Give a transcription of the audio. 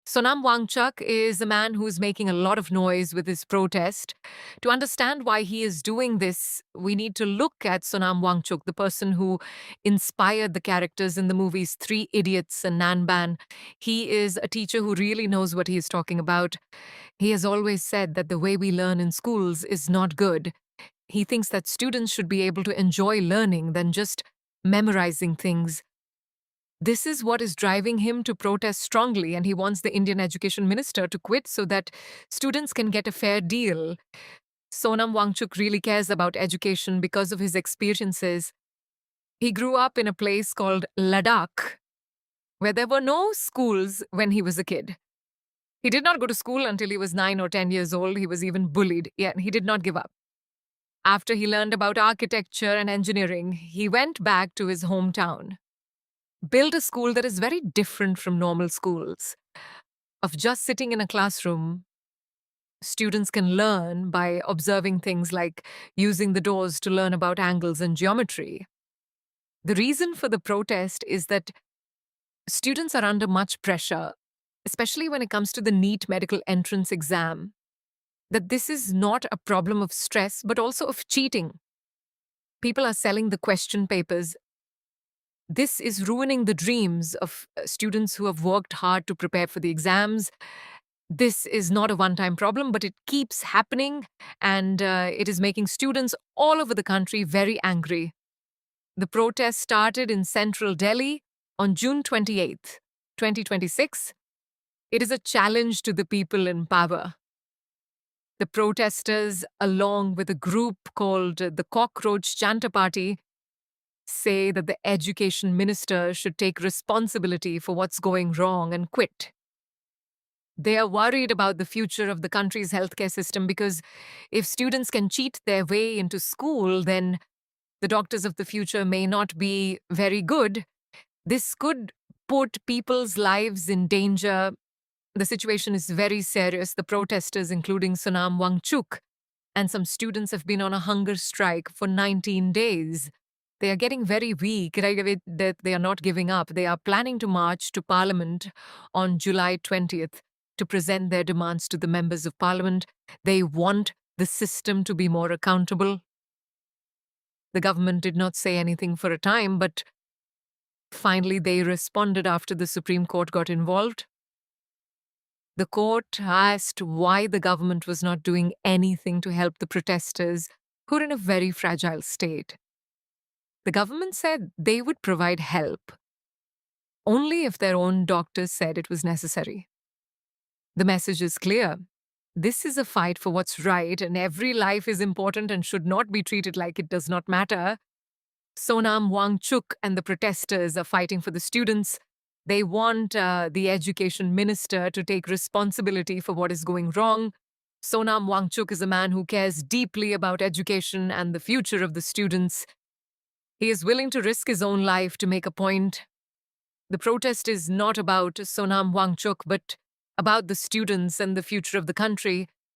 Sonam Wangchuk is a man who's making a lot of noise with his protest. To understand why he is doing this, we need to look at Sonam Wangchuk, the person who inspired the characters in the movies Three Idiots and Nanban. He is a teacher who really knows what he is talking about. He has always said that the way we learn in schools is not good. He thinks that students should be able to enjoy learning than just memorizing things. This is what is driving him to protest strongly, and he wants the Indian education minister to quit so that students can get a fair deal. Sonam Wangchuk really cares about education because of his experiences. He grew up in a place called Ladakh, where there were no schools when he was a kid. He did not go to school until he was 9 or 10 years old. He was even bullied, yet he did not give up. After he learned about architecture and engineering, he went back to his hometown, built a school that is very different from normal schools. Of just sitting in a classroom, students can learn by observing things like using the doors to learn about angles and geometry. The reason for the protest is that students are under much pressure, especially when it comes to the NEET medical entrance exam, that this is not a problem of stress, but also of cheating. People are selling the question papers. This is ruining the dreams of students who have worked hard to prepare for the exams. This is not a one-time problem, but it keeps happening, and it is making students all over the country very angry. The protest started in central Delhi on June 28th, 2026. It is a challenge to the people in power. The protesters, along with a group called the Cockroach Janta Party, say that the education minister should take responsibility for what's going wrong and quit. They are worried about the future of the country's healthcare system because if students can cheat their way into school, then the doctors of the future may not be very good. This could put people's lives in danger. The situation is very serious. The protesters, including Sonam Wangchuk, and some students have been on a hunger strike for 19 days. They are getting very weak, right? That they are not giving up. They are planning to march to Parliament on July 20th to present their demands to the members of Parliament. They want the system to be more accountable. The government did not say anything for a time, but finally they responded after the Supreme Court got involved. The court asked why the government was not doing anything to help the protesters who are in a very fragile state. The government said they would provide help only if their own doctors said it was necessary. The message is clear. This is a fight for what's right, and every life is important and should not be treated like it does not matter. Sonam Wangchuk and the protesters are fighting for the students. They want the education minister to take responsibility for what is going wrong. Sonam Wangchuk is a man who cares deeply about education and the future of the students. He is willing to risk his own life to make a point. The protest is not about Sonam Wangchuk, but about the students and the future of the country.